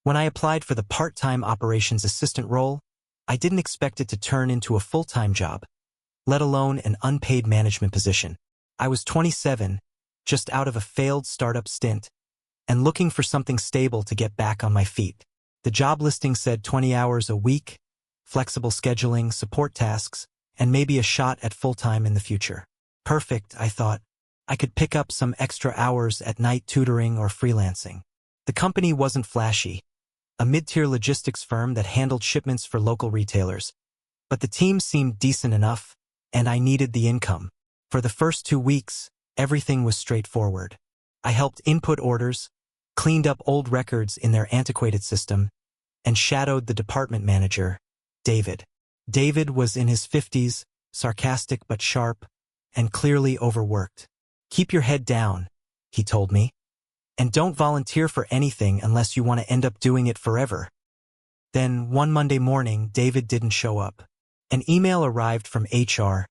When I applied for the part-time operations assistant role, I didn't expect it to turn into a full-time job, let alone an unpaid management position. I was 27, just out of a failed startup stint, and looking for something stable to get back on my feet. The job listing said 20 hours a week, flexible scheduling, support tasks, and maybe a shot at full-time in the future. Perfect, I thought. I could pick up some extra hours at night tutoring or freelancing. The company wasn't flashy, a mid-tier logistics firm that handled shipments for local retailers. But the team seemed decent enough, and I needed the income. For the first 2 weeks, everything was straightforward. I helped input orders, cleaned up old records in their antiquated system, and shadowed the department manager, David. David was in his 50s, sarcastic but sharp, and clearly overworked. "Keep your head down," he told me, "and don't volunteer for anything unless you want to end up doing it forever." Then, one Monday morning, David didn't show up. An email arrived from HR.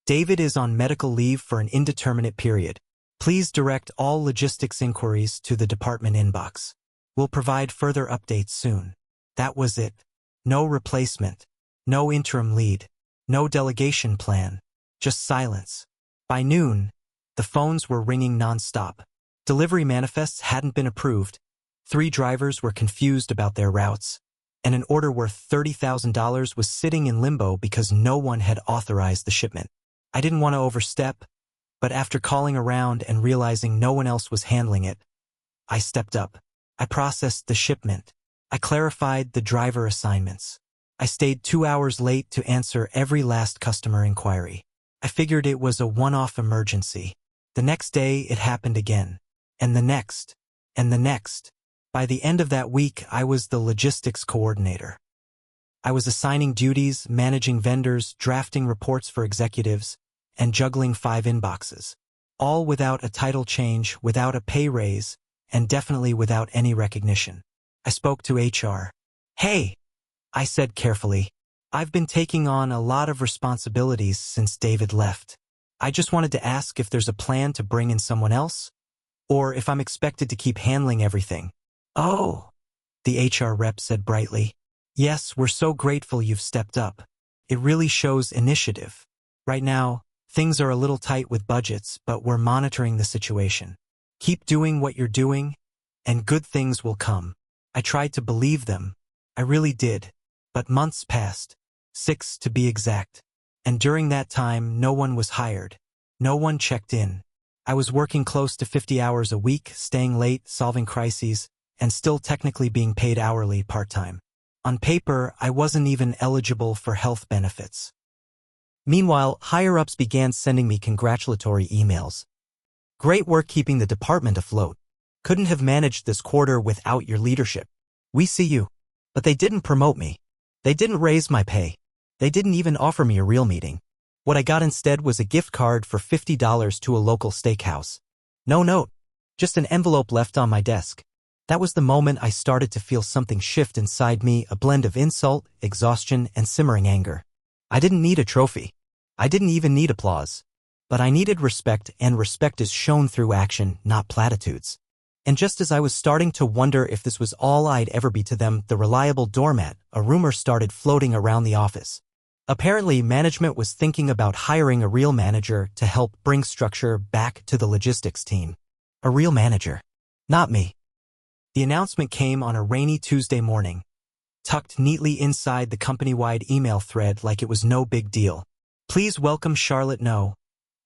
"David is on medical leave for an indeterminate period. Please direct all logistics inquiries to the department inbox. We'll provide further updates soon." That was it. No replacement. No interim lead. No delegation plan. Just silence. By noon, the phones were ringing nonstop. Delivery manifests hadn't been approved. 3 drivers were confused about their routes, and an order worth $30,000 was sitting in limbo because no one had authorized the shipment. I didn't want to overstep, but after calling around and realizing no one else was handling it, I stepped up. I processed the shipment. I clarified the driver assignments. I stayed 2 hours late to answer every last customer inquiry. I figured it was a one-off emergency. The next day, it happened again. And the next. And the next. By the end of that week, I was the logistics coordinator. I was assigning duties, managing vendors, drafting reports for executives, and juggling 5 inboxes. All without a title change, without a pay raise, and definitely without any recognition. I spoke to HR. "Hey," I said carefully, "I've been taking on a lot of responsibilities since David left. I just wanted to ask if there's a plan to bring in someone else, or if I'm expected to keep handling everything." "Oh," the HR rep said brightly. "Yes, we're so grateful you've stepped up. It really shows initiative. Right now, things are a little tight with budgets, but we're monitoring the situation. Keep doing what you're doing, and good things will come." I tried to believe them. I really did. But months passed, 6 to be exact. And during that time, no one was hired. No one checked in. I was working close to 50 hours a week, staying late, solving crises, and still technically being paid hourly part-time. On paper, I wasn't even eligible for health benefits. Meanwhile, higher-ups began sending me congratulatory emails. "Great work keeping the department afloat. Couldn't have managed this quarter without your leadership. We see you." But they didn't promote me. They didn't raise my pay. They didn't even offer me a real meeting. What I got instead was a gift card for $50 to a local steakhouse. No note, just an envelope left on my desk. That was the moment I started to feel something shift inside me, a blend of insult, exhaustion, and simmering anger. I didn't need a trophy. I didn't even need applause. But I needed respect, and respect is shown through action, not platitudes. And just as I was starting to wonder if this was all I'd ever be to them, the reliable doormat, a rumor started floating around the office. Apparently, management was thinking about hiring a real manager to help bring structure back to the logistics team. A real manager. Not me. The announcement came on a rainy Tuesday morning, tucked neatly inside the company-wide email thread like it was no big deal. "Please welcome Charlotte No,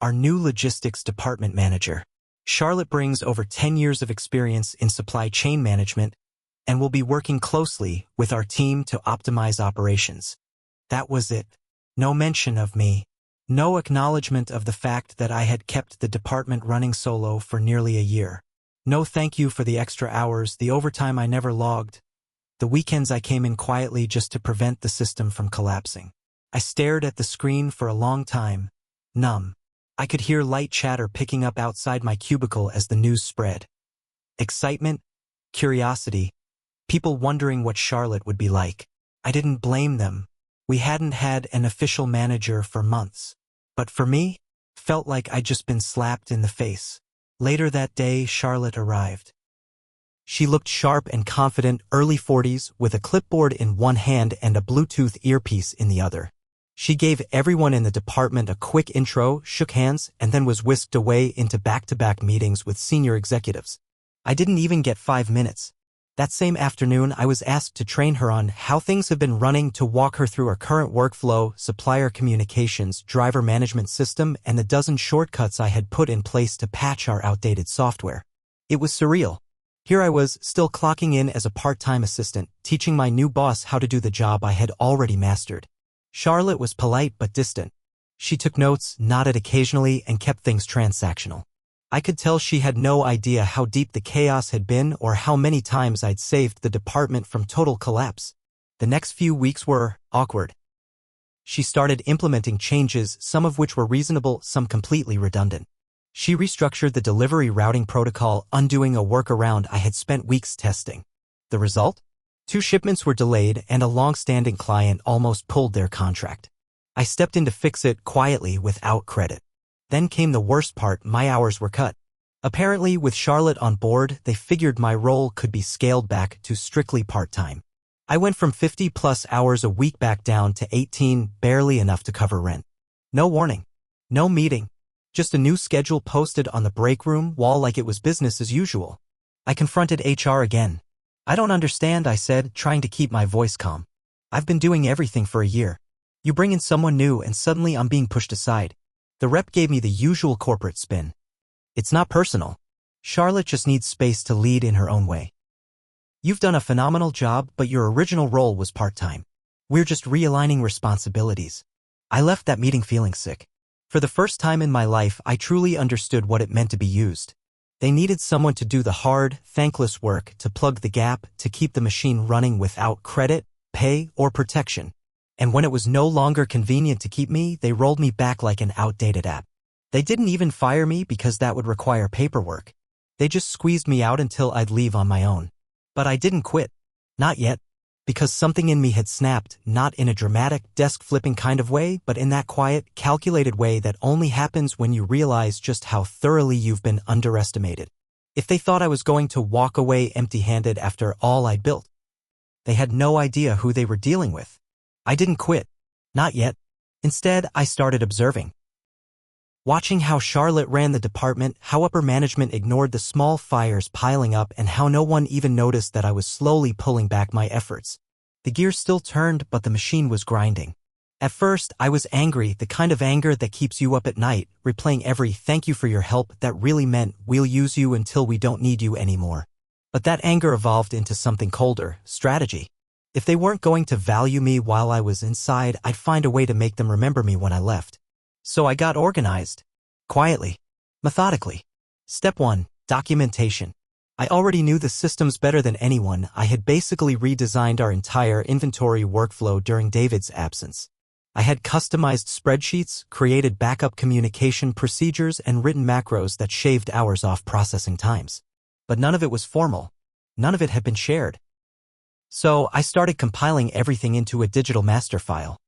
our new logistics department manager. Charlotte brings over 10 years of experience in supply chain management and will be working closely with our team to optimize operations." That was it. No mention of me. No acknowledgement of the fact that I had kept the department running solo for nearly a year. No thank you for the extra hours, the overtime I never logged, the weekends I came in quietly just to prevent the system from collapsing. I stared at the screen for a long time, numb. I could hear light chatter picking up outside my cubicle as the news spread. Excitement, curiosity, people wondering what Charlotte would be like. I didn't blame them. We hadn't had an official manager for months. But for me, felt like I'd just been slapped in the face. Later that day, Charlotte arrived. She looked sharp and confident, early 40s, with a clipboard in one hand and a Bluetooth earpiece in the other. She gave everyone in the department a quick intro, shook hands, and then was whisked away into back-to-back meetings with senior executives. I didn't even get 5 minutes. That same afternoon, I was asked to train her on how things have been running, to walk her through our current workflow, supplier communications, driver management system, and the dozen shortcuts I had put in place to patch our outdated software. It was surreal. Here I was, still clocking in as a part-time assistant, teaching my new boss how to do the job I had already mastered. Charlotte was polite but distant. She took notes, nodded occasionally, and kept things transactional. I could tell she had no idea how deep the chaos had been or how many times I'd saved the department from total collapse. The next few weeks were awkward. She started implementing changes, some of which were reasonable, some completely redundant. She restructured the delivery routing protocol, undoing a workaround I had spent weeks testing. The result? 2 shipments were delayed and a long-standing client almost pulled their contract. I stepped in to fix it quietly without credit. Then came the worst part: my hours were cut. Apparently, with Charlotte on board, they figured my role could be scaled back to strictly part-time. I went from 50+ hours a week back down to 18, barely enough to cover rent. No warning. No meeting. Just a new schedule posted on the break room wall like it was business as usual. I confronted HR again. "I don't understand," I said, trying to keep my voice calm. "I've been doing everything for a year. You bring in someone new and suddenly I'm being pushed aside." The rep gave me the usual corporate spin. "It's not personal. Charlotte just needs space to lead in her own way. You've done a phenomenal job, but your original role was part-time. We're just realigning responsibilities." I left that meeting feeling sick. For the first time in my life, I truly understood what it meant to be used. They needed someone to do the hard, thankless work, to plug the gap, to keep the machine running without credit, pay, or protection. And when it was no longer convenient to keep me, they rolled me back like an outdated app. They didn't even fire me because that would require paperwork. They just squeezed me out until I'd leave on my own. But I didn't quit. Not yet. Because something in me had snapped, not in a dramatic, desk-flipping kind of way, but in that quiet, calculated way that only happens when you realize just how thoroughly you've been underestimated. If they thought I was going to walk away empty-handed after all I'd built, they had no idea who they were dealing with. I didn't quit. Not yet. Instead, I started observing. Watching how Charlotte ran the department, how upper management ignored the small fires piling up, and how no one even noticed that I was slowly pulling back my efforts. The gears still turned, but the machine was grinding. At first, I was angry, the kind of anger that keeps you up at night, replaying every "thank you for your help" that really meant "we'll use you until we don't need you anymore." But that anger evolved into something colder: strategy. If they weren't going to value me while I was inside, I'd find a way to make them remember me when I left. So I got organized. Quietly. Methodically. Step 1. Documentation. I already knew the systems better than anyone. I had basically redesigned our entire inventory workflow during David's absence. I had customized spreadsheets, created backup communication procedures, and written macros that shaved hours off processing times. But none of it was formal. None of it had been shared. So I started compiling everything into a digital master file.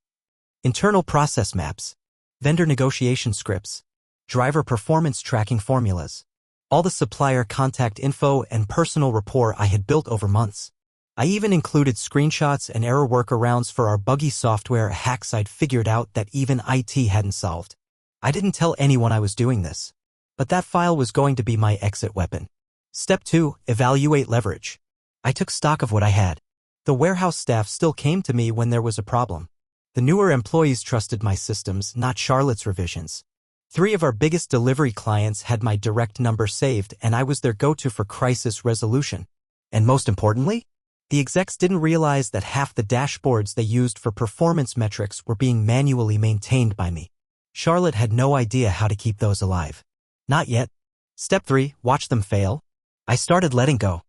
Internal process maps, vendor negotiation scripts, driver performance tracking formulas, all the supplier contact info and personal rapport I had built over months. I even included screenshots and error workarounds for our buggy software hacks I'd figured out that even IT hadn't solved. I didn't tell anyone I was doing this, but that file was going to be my exit weapon. Step 2. Evaluate leverage. I took stock of what I had. The warehouse staff still came to me when there was a problem. The newer employees trusted my systems, not Charlotte's revisions. 3 of our biggest delivery clients had my direct number saved, and I was their go-to for crisis resolution. And most importantly, the execs didn't realize that half the dashboards they used for performance metrics were being manually maintained by me. Charlotte had no idea how to keep those alive. Not yet. Step 3. Watch them fail. I started letting go.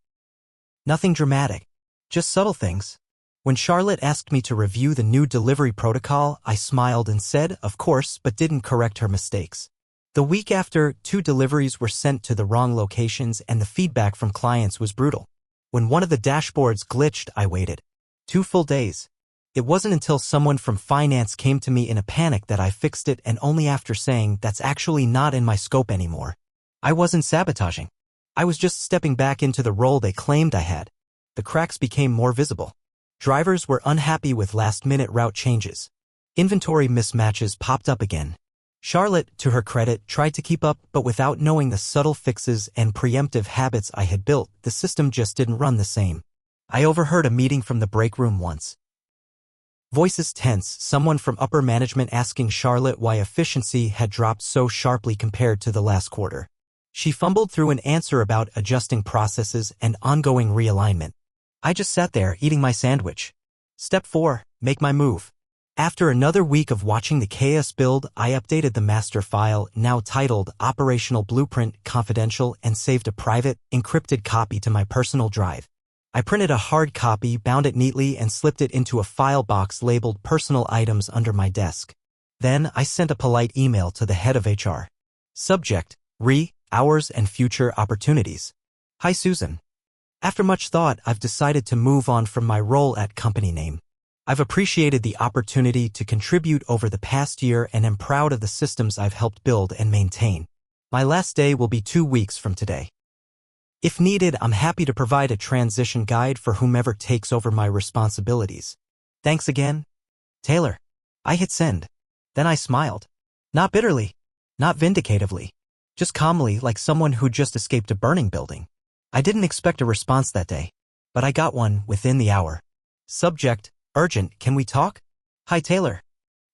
Nothing dramatic. Just subtle things. When Charlotte asked me to review the new delivery protocol, I smiled and said, of course, but didn't correct her mistakes. The week after, 2 deliveries were sent to the wrong locations and the feedback from clients was brutal. When one of the dashboards glitched, I waited. 2 full days. It wasn't until someone from finance came to me in a panic that I fixed it, and only after saying, "That's actually not in my scope anymore." I wasn't sabotaging. I was just stepping back into the role they claimed I had. The cracks became more visible. Drivers were unhappy with last-minute route changes. Inventory mismatches popped up again. Charlotte, to her credit, tried to keep up, but without knowing the subtle fixes and preemptive habits I had built, the system just didn't run the same. I overheard a meeting from the break room once. Voices tense, someone from upper management asking Charlotte why efficiency had dropped so sharply compared to the last quarter. She fumbled through an answer about adjusting processes and ongoing realignment. I just sat there eating my sandwich. Step 4, make my move. After another week of watching the chaos build, I updated the master file, now titled Operational Blueprint Confidential, and saved a private, encrypted copy to my personal drive. I printed a hard copy, bound it neatly, and slipped it into a file box labeled Personal Items under my desk. Then I sent a polite email to the head of HR. Subject, Hours and Future Opportunities. Hi Susan. After much thought, I've decided to move on from my role at company name. I've appreciated the opportunity to contribute over the past year and am proud of the systems I've helped build and maintain. My last day will be 2 weeks from today. If needed, I'm happy to provide a transition guide for whomever takes over my responsibilities. Thanks again, Taylor. I hit send. Then I smiled. Not bitterly, not vindicatively, just calmly, like someone who just escaped a burning building. I didn't expect a response that day, but I got one within the hour. Subject, urgent, can we talk? Hi Taylor.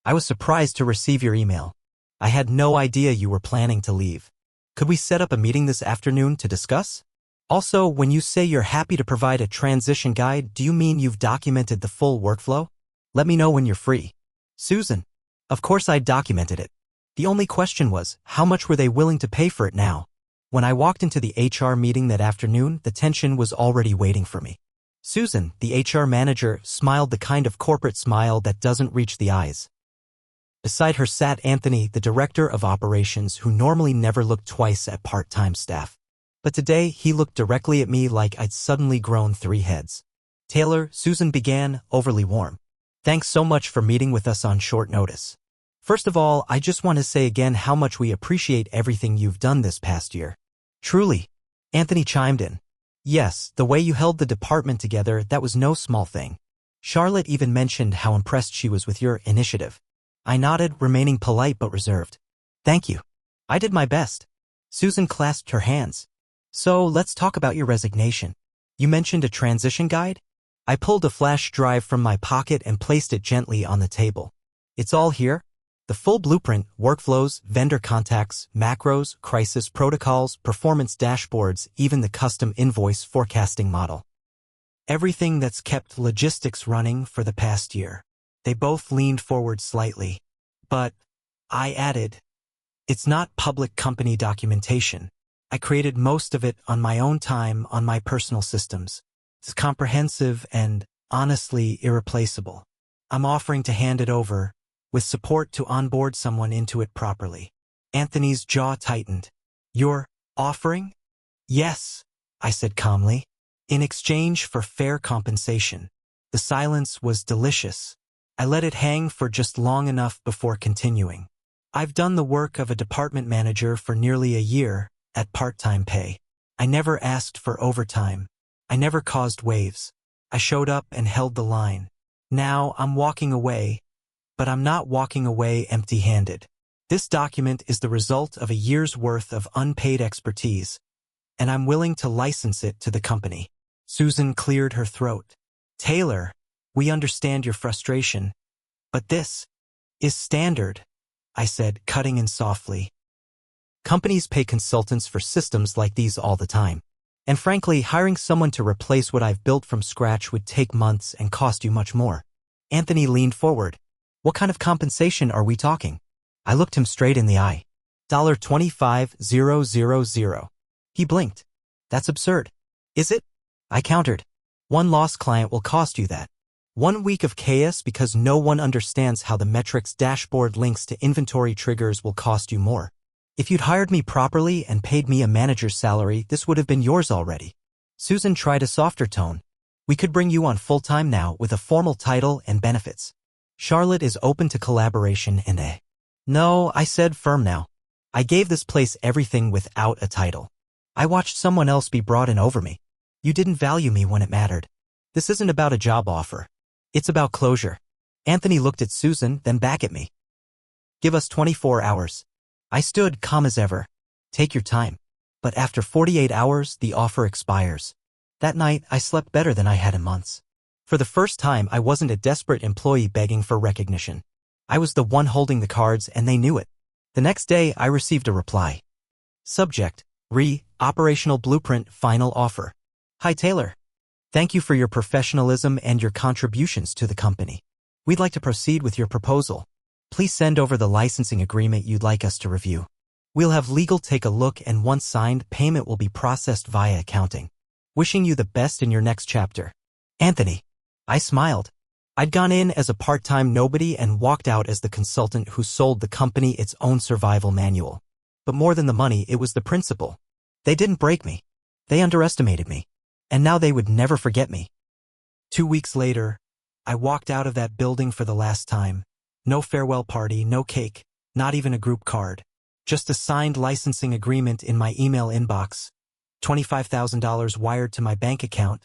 I was surprised to receive your email. I had no idea you were planning to leave. Could we set up a meeting this afternoon to discuss? Also, when you say you're happy to provide a transition guide, do you mean you've documented the full workflow? Let me know when you're free. Susan. Of course I documented it. The only question was, how much were they willing to pay for it now? When I walked into the HR meeting that afternoon, the tension was already waiting for me. Susan, the HR manager, smiled the kind of corporate smile that doesn't reach the eyes. Beside her sat Anthony, the director of operations, who normally never looked twice at part-time staff. But today, he looked directly at me like I'd suddenly grown 3 heads. Taylor, Susan began, overly warm. Thanks so much for meeting with us on short notice. First of all, I just want to say again how much we appreciate everything you've done this past year. Truly. Anthony chimed in. Yes, the way you held the department together, that was no small thing. Charlotte even mentioned how impressed she was with your initiative. I nodded, remaining polite but reserved. Thank you. I did my best. Susan clasped her hands. So, let's talk about your resignation. You mentioned a transition guide? I pulled a flash drive from my pocket and placed it gently on the table. It's all here? The full blueprint, workflows, vendor contacts, macros, crisis protocols, performance dashboards, even the custom invoice forecasting model. Everything that's kept logistics running for the past year. They both leaned forward slightly. But, I added, it's not public company documentation. I created most of it on my own time on my personal systems. It's comprehensive and, honestly, irreplaceable. I'm offering to hand it over, with support to onboard someone into it properly. Anthony's jaw tightened. You're offering? Yes, I said calmly. In exchange for fair compensation. The silence was delicious. I let it hang for just long enough before continuing. I've done the work of a department manager for nearly a year, at part-time pay. I never asked for overtime. I never caused waves. I showed up and held the line. Now I'm walking away, but I'm not walking away empty-handed. This document is the result of a year's worth of unpaid expertise, and I'm willing to license it to the company. Susan cleared her throat. Taylor, we understand your frustration, but this is standard, I said, cutting in softly. Companies pay consultants for systems like these all the time. And frankly, hiring someone to replace what I've built from scratch would take months and cost you much more. Anthony leaned forward. What kind of compensation are we talking? I looked him straight in the eye. $25,000. He blinked. That's absurd. Is it? I countered. One lost client will cost you that. 1 week of chaos because no one understands how the metrics dashboard links to inventory triggers will cost you more. If you'd hired me properly and paid me a manager's salary, this would have been yours already. Susan tried a softer tone. We could bring you on full-time now with a formal title and benefits. Charlotte is open to collaboration and No, I said firm now. I gave this place everything without a title. I watched someone else be brought in over me. You didn't value me when it mattered. This isn't about a job offer. It's about closure. Anthony looked at Susan, then back at me. Give us 24 hours. I stood calm as ever. Take your time. But after 48 hours, the offer expires. That night, I slept better than I had in months. For the first time, I wasn't a desperate employee begging for recognition. I was the one holding the cards, and they knew it. The next day, I received a reply. Subject: Operational Blueprint Final Offer. Hi Taylor. Thank you for your professionalism and your contributions to the company. We'd like to proceed with your proposal. Please send over the licensing agreement you'd like us to review. We'll have legal take a look, and once signed, payment will be processed via accounting. Wishing you the best in your next chapter. Anthony. I smiled. I'd gone in as a part-time nobody and walked out as the consultant who sold the company its own survival manual. But more than the money, it was the principle. They didn't break me. They underestimated me. And now they would never forget me. 2 weeks later, I walked out of that building for the last time. No farewell party, no cake, not even a group card. Just a signed licensing agreement in my email inbox, $25,000 wired to my bank account,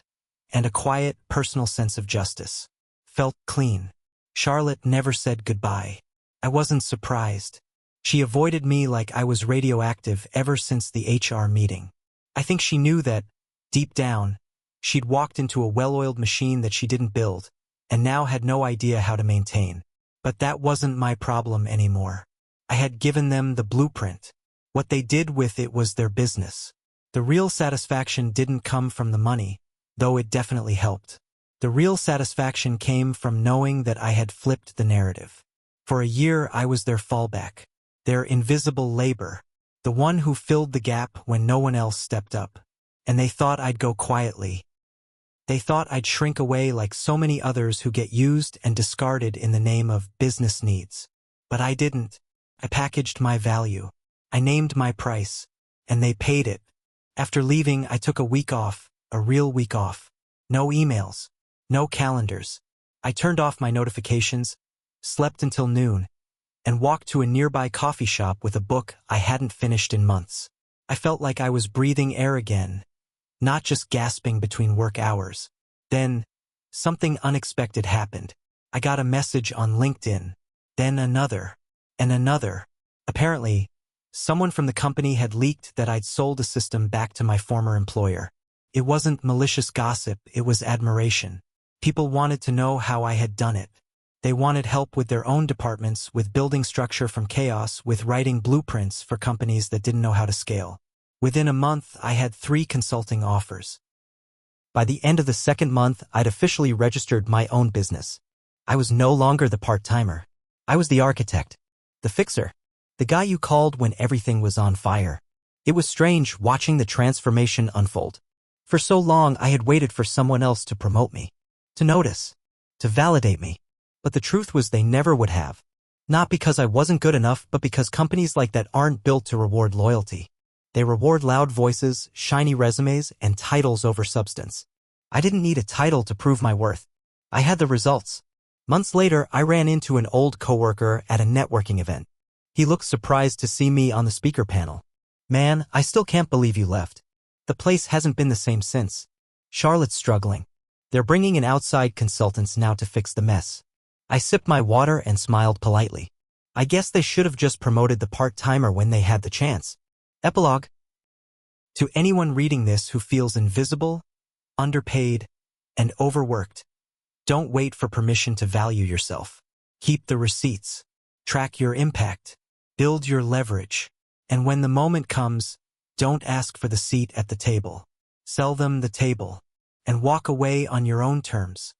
and a quiet, personal sense of justice. Felt clean. Charlotte never said goodbye. I wasn't surprised. She avoided me like I was radioactive ever since the HR meeting. I think she knew that, deep down, she'd walked into a well-oiled machine that she didn't build, and now had no idea how to maintain. But that wasn't my problem anymore. I had given them the blueprint. What they did with it was their business. The real satisfaction didn't come from the money, though it definitely helped. The real satisfaction came from knowing that I had flipped the narrative. For a year, I was their fallback, their invisible labor, the one who filled the gap when no one else stepped up. And they thought I'd go quietly. They thought I'd shrink away like so many others who get used and discarded in the name of business needs. But I didn't. I packaged my value. I named my price. And they paid it. After leaving, I took a week off, a real week off. No emails. No calendars. I turned off my notifications, slept until noon, and walked to a nearby coffee shop with a book I hadn't finished in months. I felt like I was breathing air again, not just gasping between work hours. Then, something unexpected happened. I got a message on LinkedIn, then another, and another. Apparently, someone from the company had leaked that I'd sold a system back to my former employer. It wasn't malicious gossip, it was admiration. People wanted to know how I had done it. They wanted help with their own departments, with building structure from chaos, with writing blueprints for companies that didn't know how to scale. Within a month, I had 3 consulting offers. By the end of the second month, I'd officially registered my own business. I was no longer the part-timer. I was the architect, the fixer, the guy you called when everything was on fire. It was strange watching the transformation unfold. For so long, I had waited for someone else to promote me, to notice, to validate me. But the truth was they never would have. Not because I wasn't good enough, but because companies like that aren't built to reward loyalty. They reward loud voices, shiny resumes, and titles over substance. I didn't need a title to prove my worth. I had the results. Months later, I ran into an old coworker at a networking event. He looked surprised to see me on the speaker panel. Man, I still can't believe you left. The place hasn't been the same since. Charlotte's struggling. They're bringing in outside consultants now to fix the mess. I sipped my water and smiled politely. I guess they should have just promoted the part-timer when they had the chance. Epilogue. To anyone reading this who feels invisible, underpaid, and overworked, don't wait for permission to value yourself. Keep the receipts. Track your impact. Build your leverage. And when the moment comes, don't ask for the seat at the table. Sell them the table. And walk away on your own terms.